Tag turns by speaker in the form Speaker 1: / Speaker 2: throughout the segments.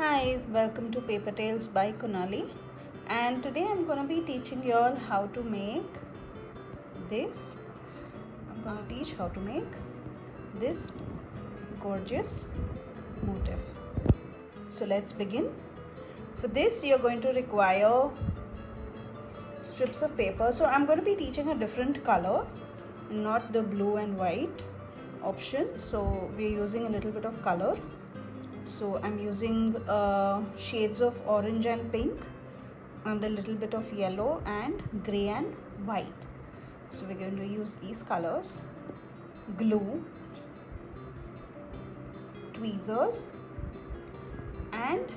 Speaker 1: Hi, welcome to Papertales by Kunali, and today I'm going to be teaching you all how to make this. I'm going to teach how to make this gorgeous motif. So let's begin. For this you're going to require strips of paper. So I'm going to be teaching a different color, not the blue and white option. So we're using a little bit of color. So I'm using shades of orange and pink and a little bit of yellow and grey and white. So we're going to use these colors: glue, tweezers and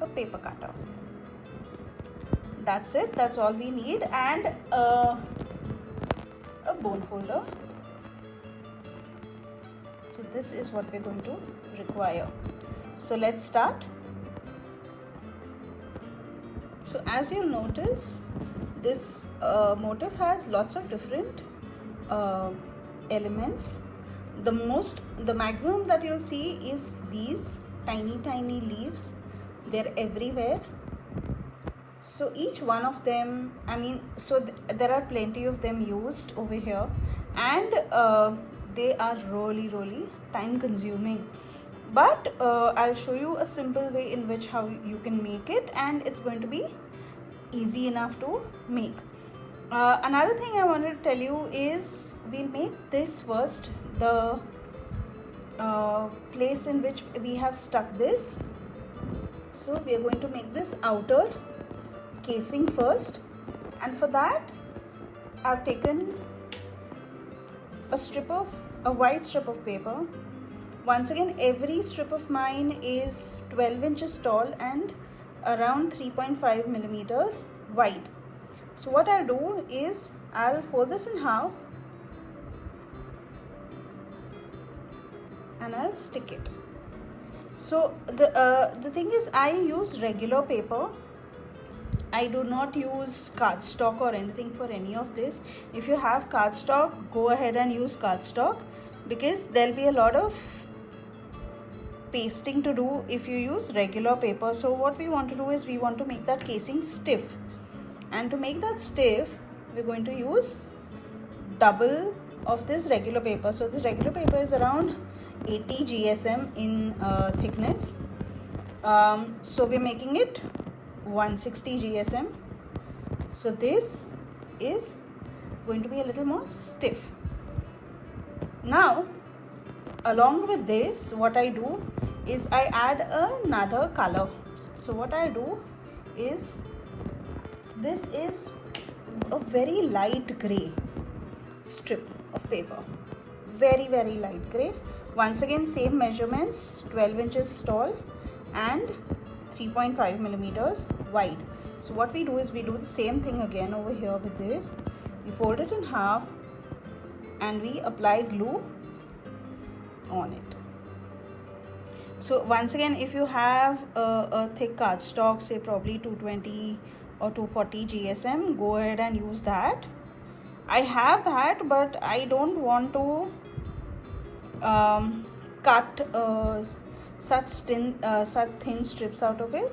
Speaker 1: a paper cutter. That's it, that's all we need, and a bone folder. So this is what we're going to require. So let's start. So as you'll notice, this motif has lots of different elements. The maximum that you'll see is these tiny leaves. They're everywhere. So each one of them, there are plenty of them used over here, and they are really time consuming, but I'll show you a simple way in which how you can make it, and it's going to be easy enough to make. Another thing I wanted to tell you is we'll make this first, the place in which we have stuck this. So we are going to make this outer casing first, and for that I've taken a white strip of paper. Once again, every strip of mine is 12 inches tall and around 3.5 millimeters wide. So what I'll do is I'll fold this in half and I'll stick it. So the thing is, I use regular paper. I do not use cardstock or anything for any of this. If you have cardstock, go ahead and use cardstock, because there'll be a lot of pasting to do if you use regular paper. So what we want to do is we want to make that casing stiff, and to make that stiff we're going to use double of this regular paper. So this regular paper is around 80 GSM in thickness. So we're making it 160 GSM. So this is going to be a little more stiff. Now along with this, what I do is I add another color. So what I do is, this is a very light gray strip of paper, very light gray. Once again, same measurements, 12 inches tall and 3.5 millimeters wide. So what we do is we do the same thing again over here with this. We fold it in half and we apply glue on it. So once again, if you have a thick cardstock, say probably 220 or 240 GSM, go ahead and use that. I have that, but I don't want to cut such thin strips out of it.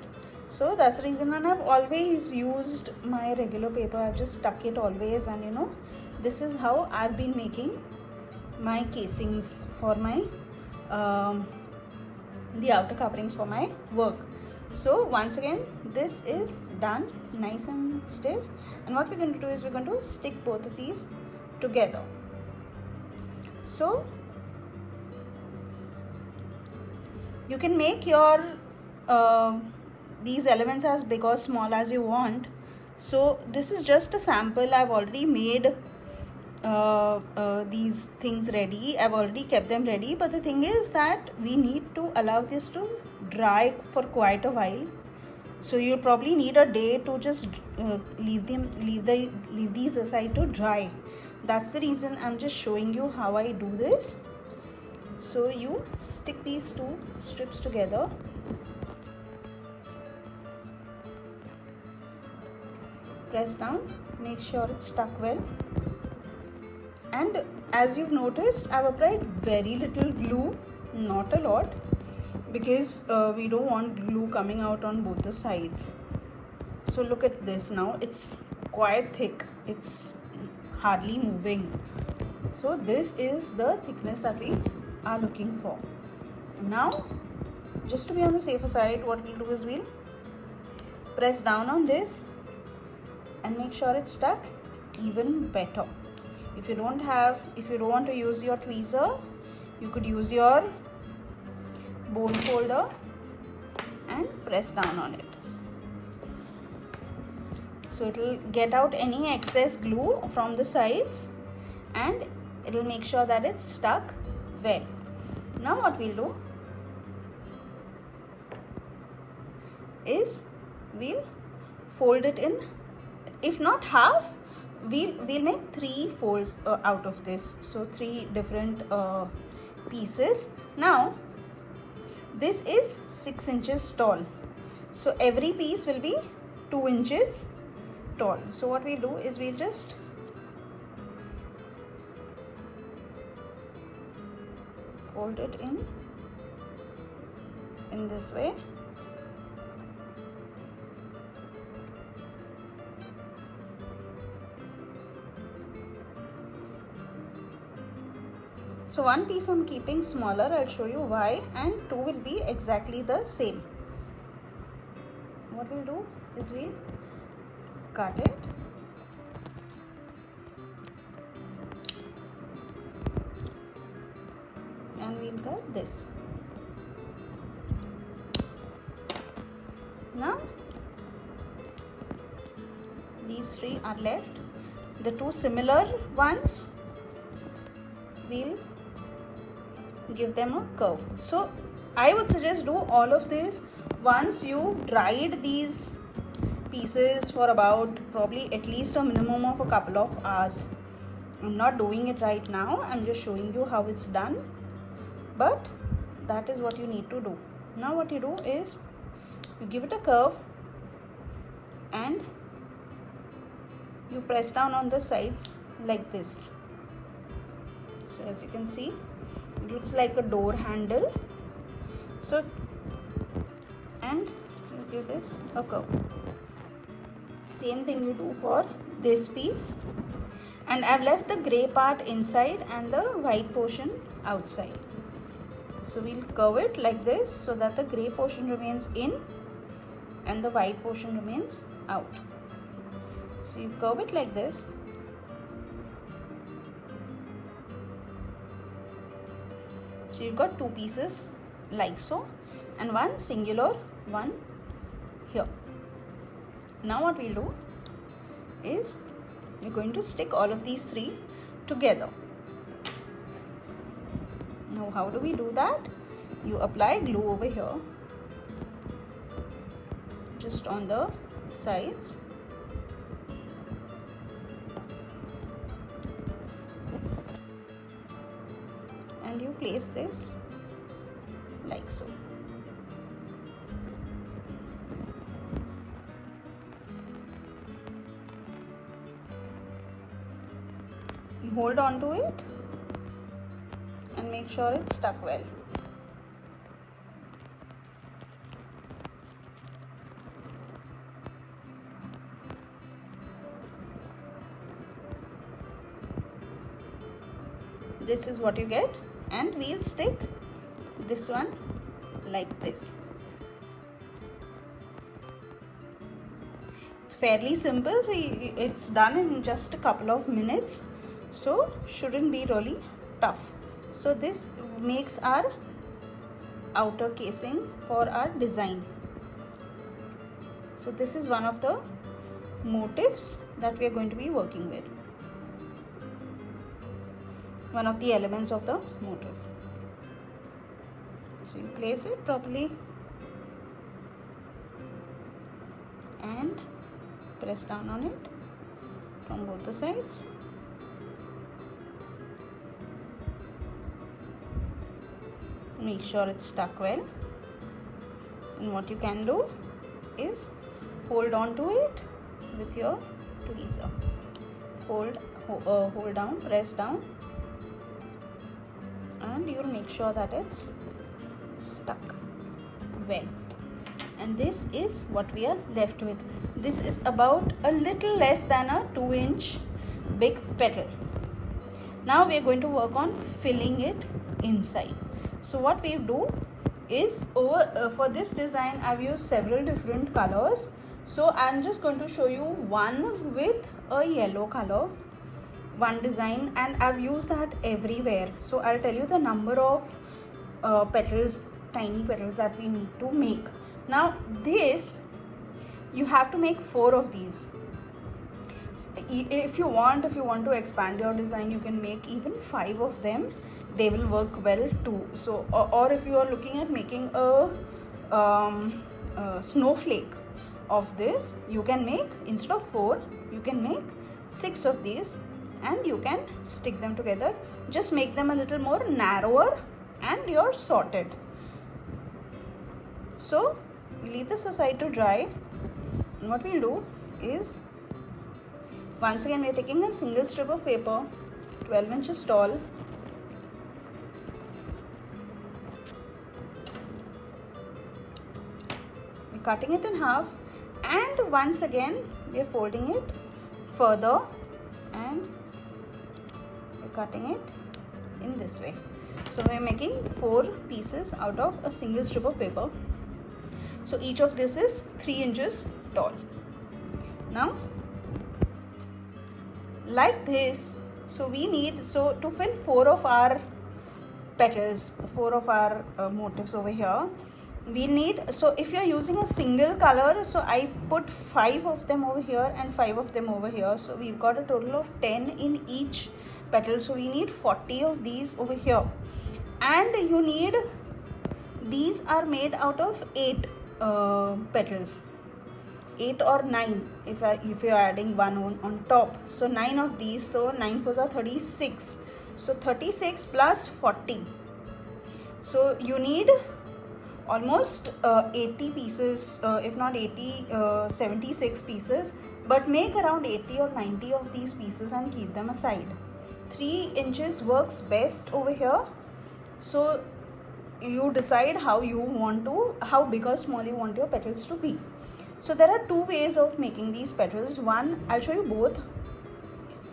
Speaker 1: So that's the reason, and I've always used my regular paper. I've just stuck it always, and this is how I've been making my casings for my the outer coverings for my work. So once again, this is done, nice and stiff, and what we're going to do is we're going to stick both of these together. So you can make your these elements as big or small as you want. So this is just a sample. I've already made these things ready. I've already kept them ready, but the thing is that we need to allow this to dry for quite a while. So you'll probably need a day to just leave these aside to dry. That's the reason I'm just showing you how I do this. So you stick these two strips together, press down, make sure it's stuck well, and as you've noticed, I've applied very little glue, not a lot, because we don't want glue coming out on both the sides. So look at this now, it's quite thick, it's hardly moving. So this is the thickness that we are looking for. Now, just to be on the safer side, what we'll do is we'll press down on this and make sure it's stuck even better. If you don't want to use your tweezer, you could use your bone folder and press down on it. So it will get out any excess glue from the sides and it will make sure that it's stuck well. Now what we'll do is we'll fold it in, if not half, we'll make 3 folds out of this. So 3 different pieces. Now this is 6 inches tall, so every piece will be 2 inches tall. So what we'll do is we'll just fold it in this way. So one piece I'm keeping smaller, I'll show you why, and 2 will be exactly the same. What we'll do is we'll cut it and we'll cut this. Now these 3 are left. The 2 similar ones, we'll give them a curve. So I would suggest do all of this once you've dried these pieces for about probably at least a minimum of a couple of hours. I'm not doing it right now, I'm just showing you how it's done, but that is what you need to do. Now what you do is you give it a curve and you press down on the sides like this. So as you can see, it looks like a door handle. So, and you give this a curve. Same thing you do for this piece. And I've left the grey part inside and the white portion outside. So we'll curve it like this so that the grey portion remains in and the white portion remains out. So you curve it like this. So you've got 2 pieces like so and one singular one here. Now what we'll do is we're going to stick all of these 3 together. Now how do we do that? You apply glue over here, just on the sides. And you place this like so. You hold on to it and make sure it's stuck well. This is what you get, and we'll stick this one like this. It's fairly simple, so it's done in just a couple of minutes, so shouldn't be really tough. So this makes our outer casing for our design. So this is one of the motifs that we are going to be working with, one of the elements of the motif. So you place it properly and press down on it from both the sides. Make sure it's stuck well, and what you can do is hold on to it with your tweezer. Hold down, press down, and you'll make sure that it's stuck. well. And this is what we are left with. This is about a little less than a 2-inch big petal. Now we are going to work on filling it inside. So what we do is, for this design I've used several different colors. So I'm just going to show you one with a yellow color, one design, and I've used that everywhere. So I'll tell you the number of petals, tiny petals that we need to make. Now this, you have to make 4 of these. If you want to expand your design, you can make even 5 of them. They will work well too. So or if you are looking at making a snowflake of this, you can make, instead of 4, you can make 6 of these, and you can stick them together. Just make them a little more narrower and you're sorted. So we leave this aside to dry, and what we'll do is, once again we're taking a single strip of paper 12 inches tall, we're cutting it in half, and once again we are folding it further and we're cutting it in this way. So we're making 4 pieces out of a single strip of paper. So each of this is 3 inches tall. Now like this, so we need, so to fill 4 of our petals, 4 of our motifs over here, we need, so if you're using a single color, so I put 5 of them over here and 5 of them over here. So we've got a total of 10 in each petal. So we need 40 of these over here. And you need, these are made out of 8 petals, 8 or 9 if you're adding one on top. So 9 of these, so 9 fours are 36. So 36 plus 40. So you need almost 80 pieces, if not 80, 76 pieces, but make around 80 or 90 of these pieces and keep them aside. 3 inches works best over here. So you decide how you want to, how big or small you want your petals to be. So there are 2 ways of making these petals. One, I'll show you both.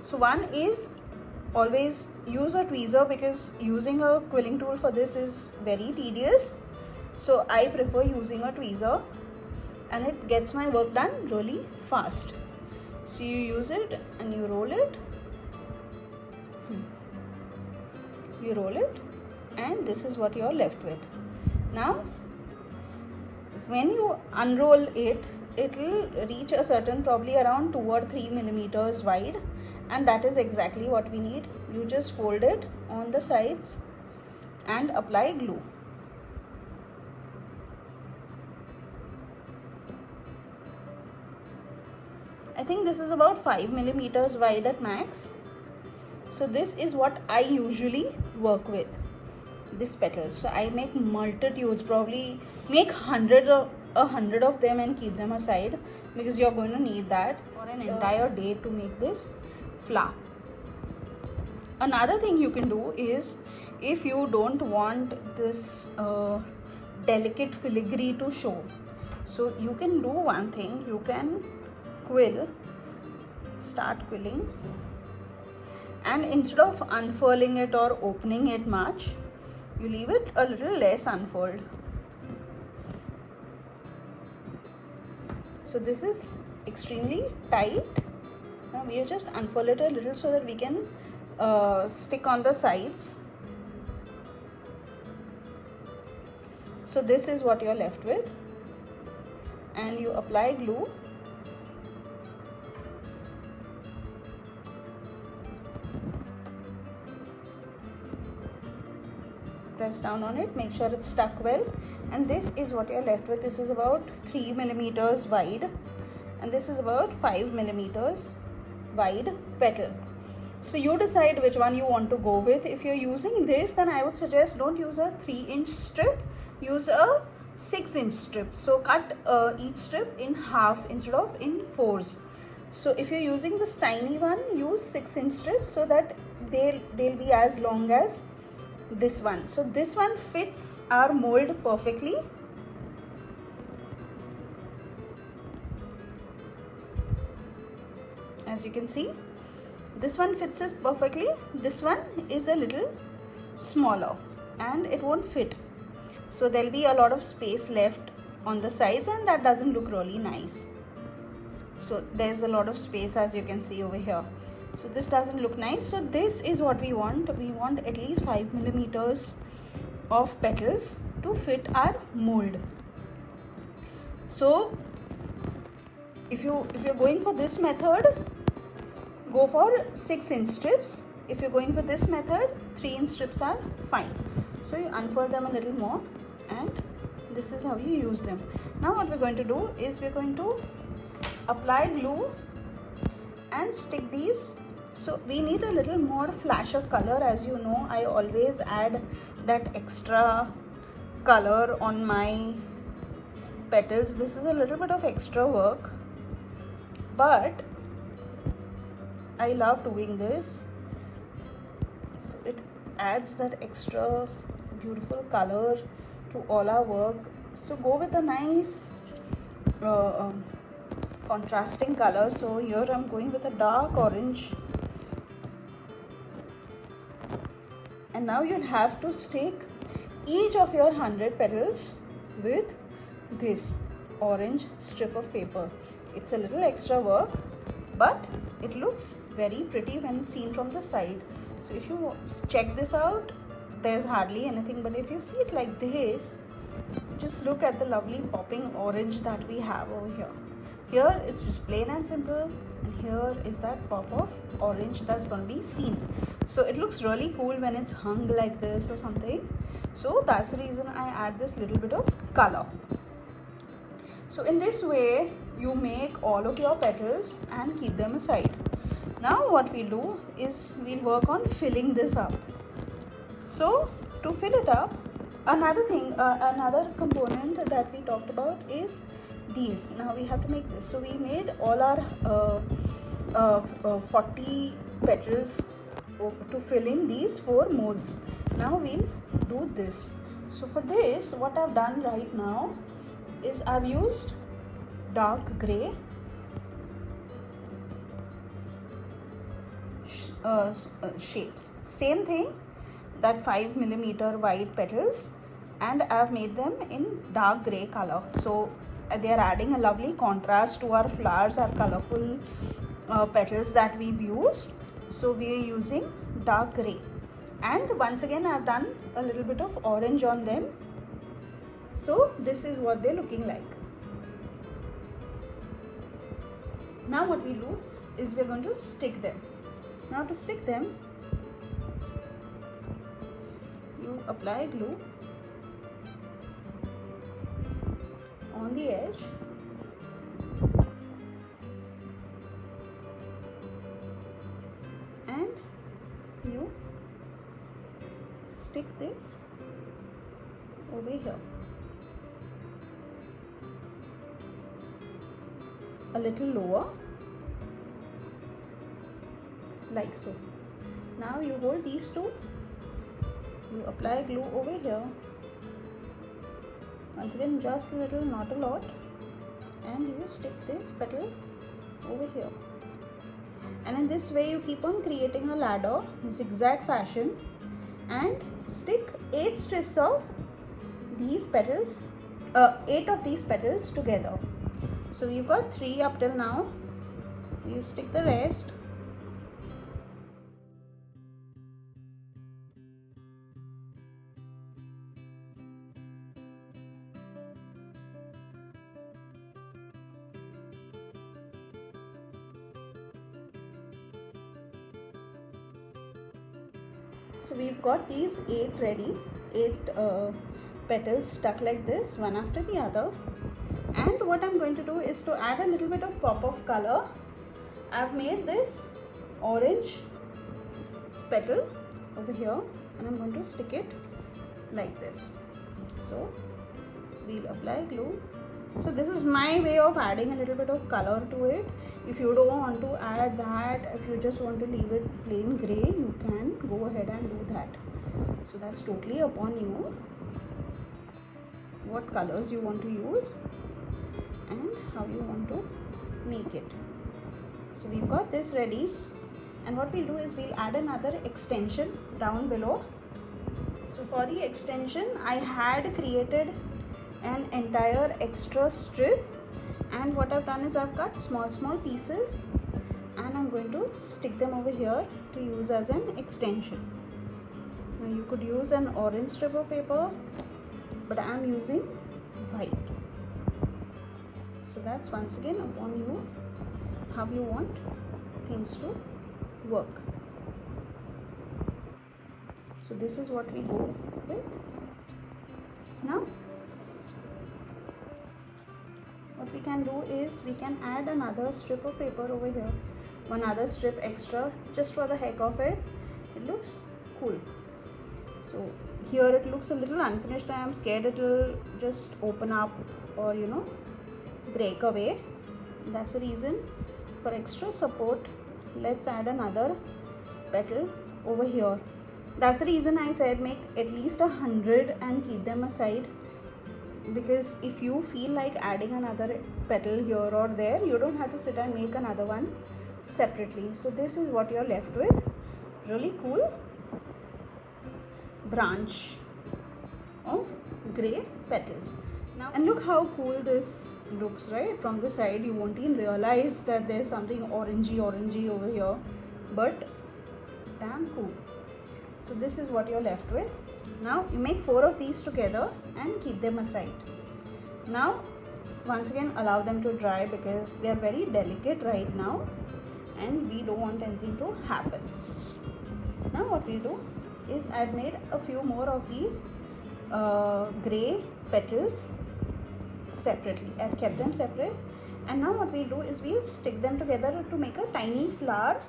Speaker 1: So one is, always use a tweezer, because using a quilling tool for this is very tedious. So I prefer using a tweezer, and it gets my work done really fast. So you use it and you roll it. You roll it, and this is what you're left with. Now when you unroll it, it will reach a certain, probably around 2 or 3 millimeters wide, and that is exactly what we need. You just fold it on the sides and apply glue. I think this is about 5 millimeters wide at max. So this is what I usually work with, this petal. So I make multitudes, probably make 100 of them and keep them aside, because you're going to need that for an entire day to make this flower. Another thing you can do is, if you don't want this delicate filigree to show, so you can do one thing. You can start quilling, and instead of unfurling it or opening it much, you leave it a little less unfurled. So this is extremely tight. Now we'll just unfurl it a little so that we can stick on the sides. So this is what you're left with, and you apply glue. Press down on it, make sure it's stuck well, and this is what you're left with. This is about 3 millimeters wide, and this is about 5 millimeters wide petal. So you decide which one you want to go with. If you're using this, then I would suggest don't use a 3-inch strip, use a 6-inch strip. So cut each strip in half instead of in 4s. So if you're using this tiny one, use 6-inch strips so that they'll be as long as this one. So this one fits our mold perfectly. as you can see. This one fits us perfectly. This one is a little smaller and it won't fit. So there'll be a lot of space left on the sides and that doesn't look really nice. So there's a lot of space as you can see over here. So this doesn't look nice. So this is what we want. We want at least 5 millimeters of petals to fit our mold. So if you're going for this method, go for 6-inch strips. If you're going for this method, 3-inch strips are fine. So you unfurl them a little more and this is how you use them. Now what we're going to do is we're going to apply glue and stick these. So we need a little more flash of color. As you know, I always add that extra color on my petals. This is a little bit of extra work, but I love doing this. So it adds that extra beautiful color to all our work. So go with a nice contrasting color. So here I'm going with a dark orange, and now you'll have to stick each of your 100 petals with this orange strip of paper. It's a little extra work, but it looks very pretty when seen from the side. So if you check this out, there's hardly anything, but if you see it like this, just look at the lovely popping orange that we have over here. Here it's just plain and simple, and here is that pop of orange that's going to be seen. So it looks really cool when it's hung like this or something. So that's the reason I add this little bit of color. So in this way you make all of your petals and keep them aside. Now what we'll do is we'll work on filling this up. So to fill it up, another component that we talked about is these. Now we have to make this. So we made all our 40 petals to fill in these 4 molds. Now we'll do this. So for this, what I've done right now is I've used dark gray shapes. Same thing, that 5 millimeter wide petals, and I've made them in dark gray color. So they are adding a lovely contrast to our flowers, our colorful petals that we've used. So we are using dark gray, and once again I've done a little bit of orange on them. So this is what they're looking like. Now what we do is we're going to stick them. Now to stick them, you apply glue on the edge, and you stick this over here a little lower, like so. Now you hold these two, you apply glue over here, once again just a little, not a lot, and you stick this petal over here. And in this way you keep on creating a ladder, zigzag fashion, and stick 8 strips of these petals, 8 of these petals together. So you've got 3 up till now. You stick the rest. So we've got these 8 ready, 8 petals stuck like this, one after the other. And what I'm going to do is to add a little bit of pop of color. I've made this orange petal over here, and I'm going to stick it like this. So we'll apply glue. So this is my way of adding a little bit of color to it. If you don't want to add that, if you just want to leave it plain gray, you can go ahead and do that. So that's totally upon you, what colors you want to use and how you want to make it. So we've got this ready, and what we'll do is we'll add another extension down below. So for the extension, I had created an entire extra strip, and what I've done is I've cut small pieces and I'm going to stick them over here to use as an extension. Now you could use an orange strip of paper, but I'm using white. So that's once again upon you how you want things to work. So this is what we go with. Now what we can do is we can add another strip of paper over here, one other strip extra, just for the heck of it. It looks cool. So here it looks a little unfinished. I am scared it will just open up or break away. That's the reason, for extra support, let's add another petal over here. That's the reason I said make at least 100 and keep them aside, because if you feel like adding another petal here or there, you don't have to sit and make another one separately. So this is what you're left with. Really cool branch of grey petals. Now, and look how cool this looks, right? From the side you won't even realize that there's something orangey over here, but damn cool. So this is what you're left with. Now you make 4 of these together and keep them aside. Now once again allow them to dry, because they are very delicate right now and we don't want anything to happen. Now what we'll do is I've made a few more of these grey petals separately. I've kept them separate, and now what we'll do is we'll stick them together to make a tiny flower,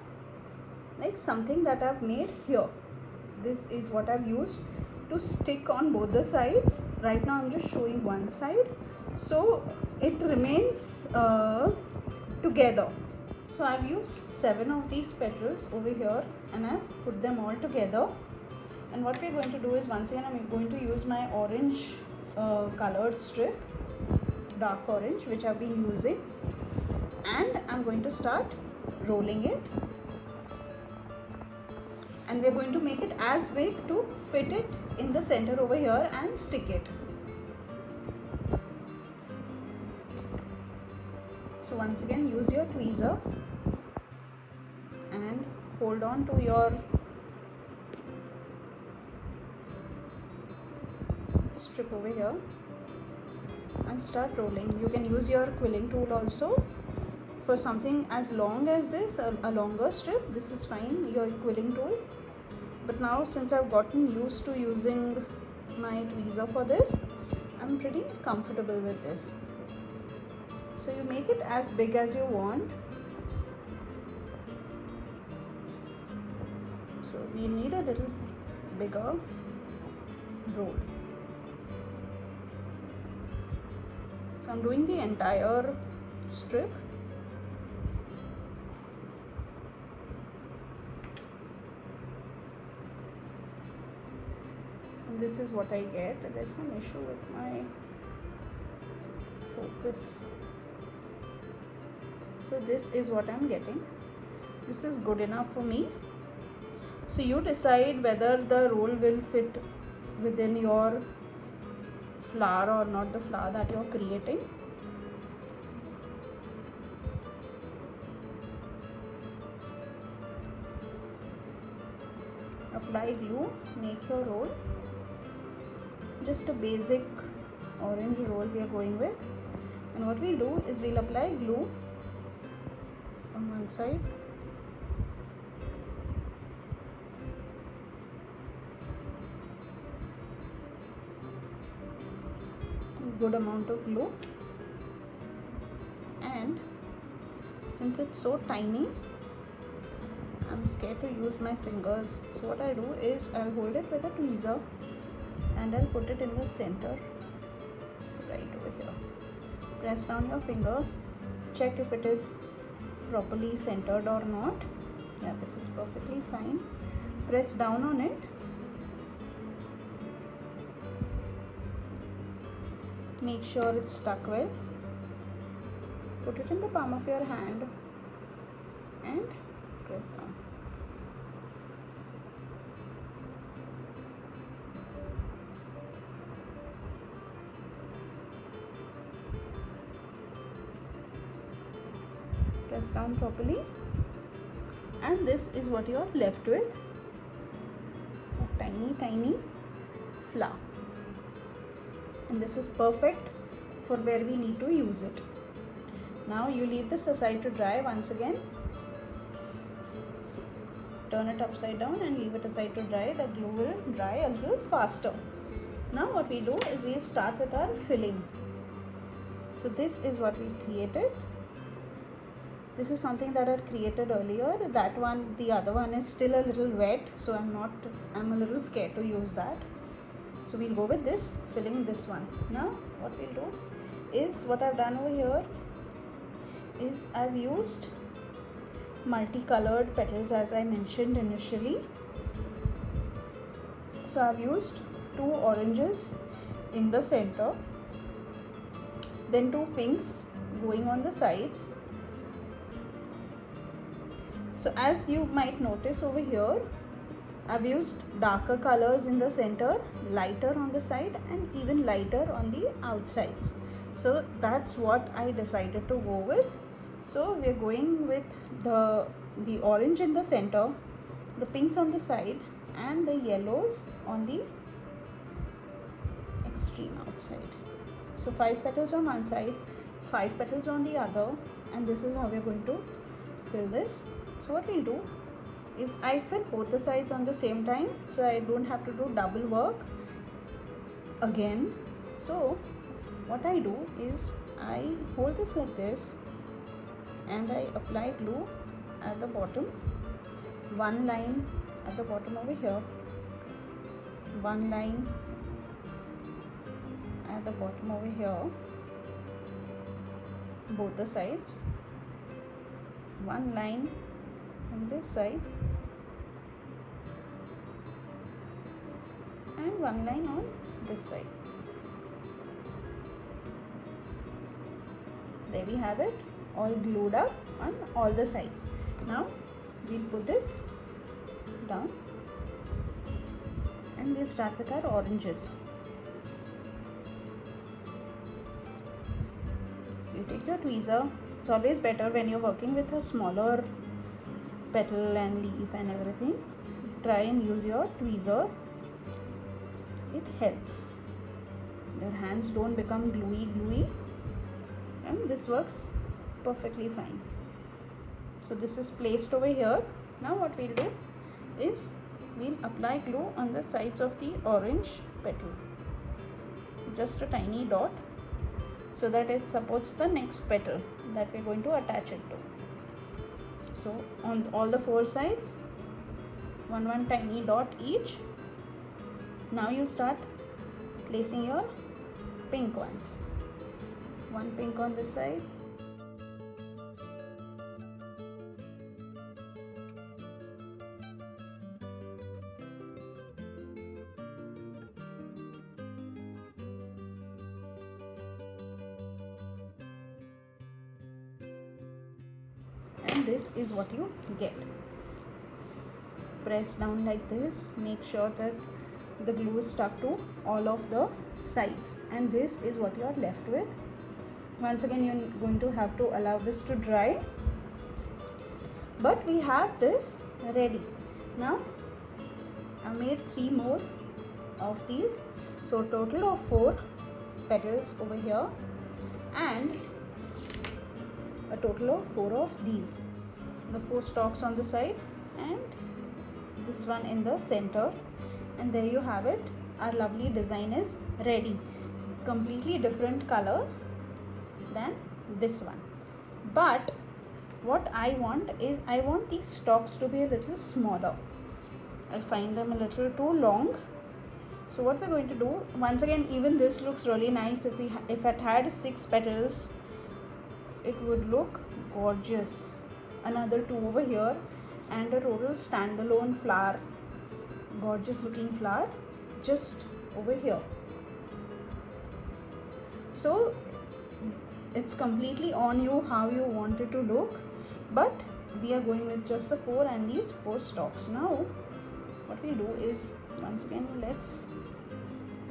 Speaker 1: like something that I've made here. This is what I've used to stick on both the sides. Right now I'm just showing one side so it remains together. So I've used 7 of these petals over here and I've put them all together. And what we're going to do is, once again I'm going to use my orange colored strip, dark orange, which I've been using, and I'm going to start rolling it. And we're going to make it as big to fit it in the center over here and stick it. So once again use your tweezer and hold on to your strip over here and start rolling. You can use your quilling tool also. For something as long as this, a longer strip, this is fine, your quilling tool. But now since I've gotten used to using my tweezer for this, I'm pretty comfortable with this. So you make it as big as you want. So we need a little bigger roll. So I'm doing the entire strip. This is what I get. There's some issue with my focus. So this is what I'm getting. This is good enough for me. So you decide whether the roll will fit within your flower or not, the flower that you're creating. Apply glue, make your roll. Just a basic orange roll we are going with, and what we'll do is we'll apply glue on one side, good amount of glue, and since it's so tiny I'm scared to use my fingers, so what I'll do is I'll hold it with a tweezer and I'll put it in the center right over here. Press down your finger, check if it is properly centered or not. Yeah, this is perfectly fine. Press down on it. Make sure it's stuck well. Put it in the palm of your hand and press down. Press down properly, and this is what you are left with, a tiny flower, and this is perfect for where we need to use it. Now you leave this aside to dry. Once again, turn it upside down and leave it aside to dry. The glue will dry a little faster. Now what we do is we'll start with our filling. So this is what we created. This is something that I had created earlier. That one, the other one is still a little wet, so I'm a little scared to use that. So we'll go with this, filling this one. Now what we'll do is, what I've done over here is I've used multicolored petals, as I mentioned initially. So I've used 2 oranges in the center, then 2 pinks going on the sides. So as you might notice over here, I've used darker colors in the center, lighter on the side, and even lighter on the outsides. So that's what I decided to go with. So we're going with the orange in the center, the pinks on the side, and the yellows on the extreme outside. So 5 petals on one side, 5 petals on the other, and this is how we're going to fill this. So what we'll do is I fill both the sides on the same time, so I don't have to do double work again. So what I do is I hold this like this and I apply glue at the bottom, one line at the bottom over here, one line at the bottom over here, both the sides, one line on this side, and one line on this side. There we have it, all glued up on all the sides. Now we'll put this down and we'll start with our oranges. So you take your tweezer. It's always better when you're working with a smaller petal and leaf and everything, try and use your tweezer. It helps. Your hands don't become gluey, and this works perfectly fine. So this is placed over here. Now what we'll do is we'll apply glue on the sides of the orange petal, just a tiny dot, so that it supports the next petal that we're going to attach it to. So on all the 4 sides, one tiny dot each. Now you start placing your pink ones. One pink on this side, and this is what you get. Press down like this, make sure that the glue is stuck to all of the sides, and this is what you are left with. Once again, you're going to have to allow this to dry, but we have this ready. Now I made 3 more of these, so total of 4 petals over here and a total of 4 of these, the 4 stalks on the side and this one in the center, and there you have it. Our lovely design is ready. Completely different color than this one, but what I want is I want these stalks to be a little smaller. I find them a little too long. So what we're going to do, once again, even this looks really nice. If it had 6 petals, it would look gorgeous. Another 2 over here and a total standalone flower, gorgeous looking flower just over here. So it's completely on you how you want it to look, but we are going with just the 4 and these 4 stalks. Now what we do is, once again, let's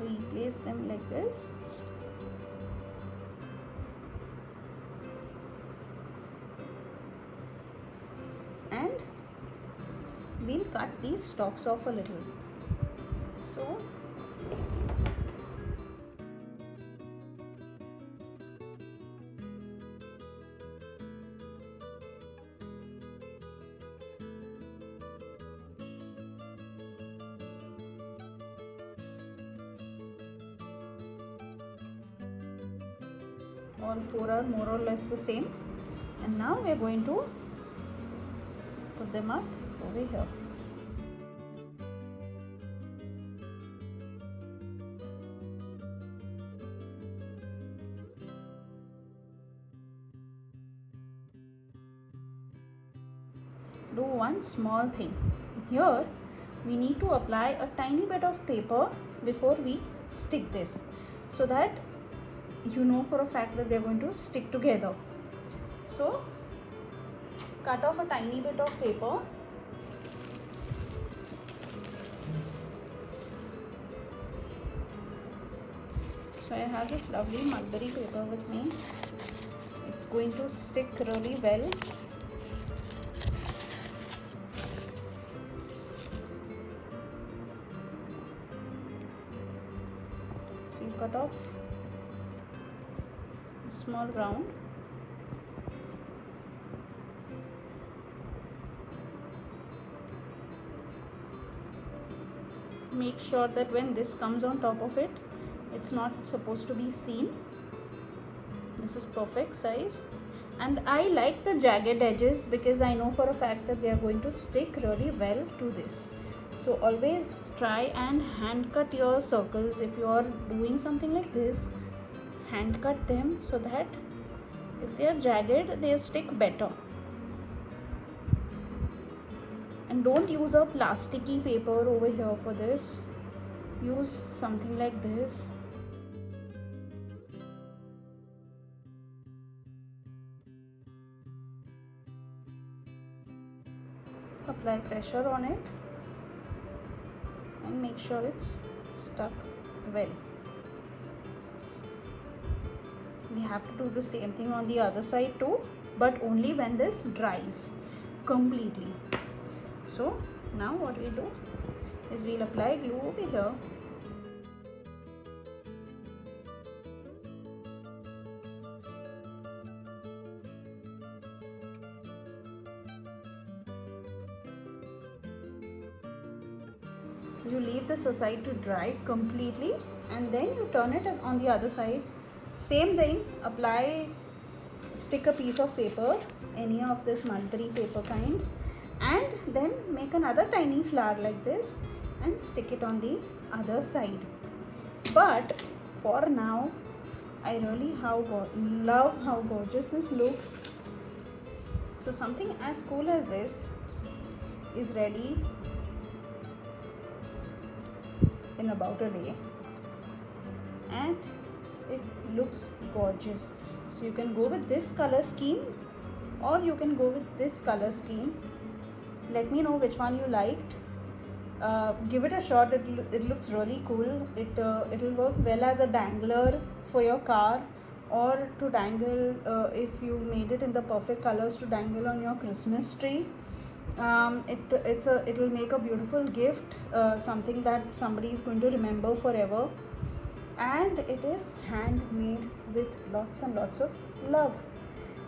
Speaker 1: replace them like this. And we'll cut these stalks off a little. So all 4 are more or less the same, and now we are going to put them up over here. Do one small thing here. We need to apply a tiny bit of paper before we stick this, so that you know for a fact that they're going to stick together. So cut off a tiny bit of paper. So I have this lovely mulberry paper with me. It's going to stick really well. So you cut off a small round. Make sure that when this comes on top of it, it's not supposed to be seen. This is perfect size, and I like the jagged edges because I know for a fact that they are going to stick really well to this. So always try and hand cut your circles. If you are doing something like this, hand cut them so that if they are jagged, they'll stick better. And don't use a plasticky paper over here for this. Use something like this. Apply pressure on it and make sure it's stuck well. We have to do the same thing on the other side too, but only when this dries completely. So now what we do is we'll apply glue over here. You leave this aside to dry completely, and then you turn it on the other side. Same thing, stick a piece of paper, any of this mulberry paper kind, and then make another tiny flower like this and stick it on the other side. But for now, I really love how gorgeous this looks. So something as cool as this is ready in about a day, and it looks gorgeous. So you can go with this color scheme or you can go with this color scheme. Let me know which one you liked. Give it a shot. It looks really cool. It'll work well as a dangler for your car, or to dangle if you made it in the perfect colors to dangle on your Christmas tree. It'll make a beautiful gift, something that somebody is going to remember forever. And it is handmade with lots and lots of love.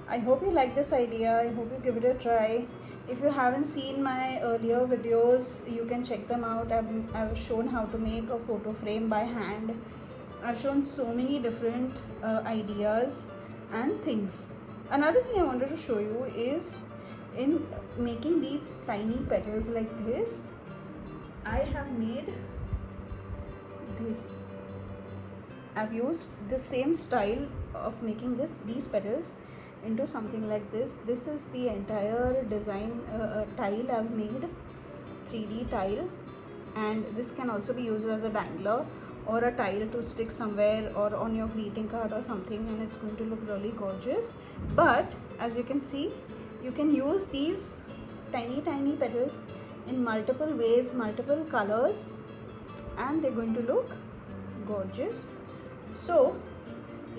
Speaker 1: I hope you like this idea. I hope you give it a try. If you haven't seen my earlier videos, you can check them out. I've shown how to make a photo frame by hand. I've shown so many different ideas and things. Another thing I wanted to show you is in making these tiny petals like this, I have made this. I've used the same style of making these petals into something like this. This is the entire design tile I've made, 3D tile, and this can also be used as a dangler or a tile to stick somewhere or on your greeting card or something, and it's going to look really gorgeous. But as you can see, You can use these tiny petals in multiple ways, multiple colors, and they're going to look gorgeous. So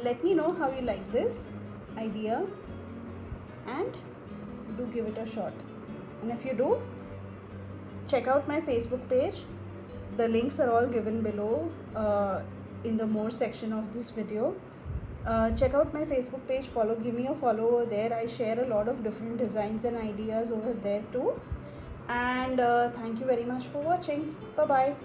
Speaker 1: let me know how you like this idea and do give it a shot. And if you do, check out my Facebook page. The links are all given below in the more section of this video. Check out my Facebook page, give me a follow over there. I share a lot of different designs and ideas over there too. And thank you very much for watching. Bye bye.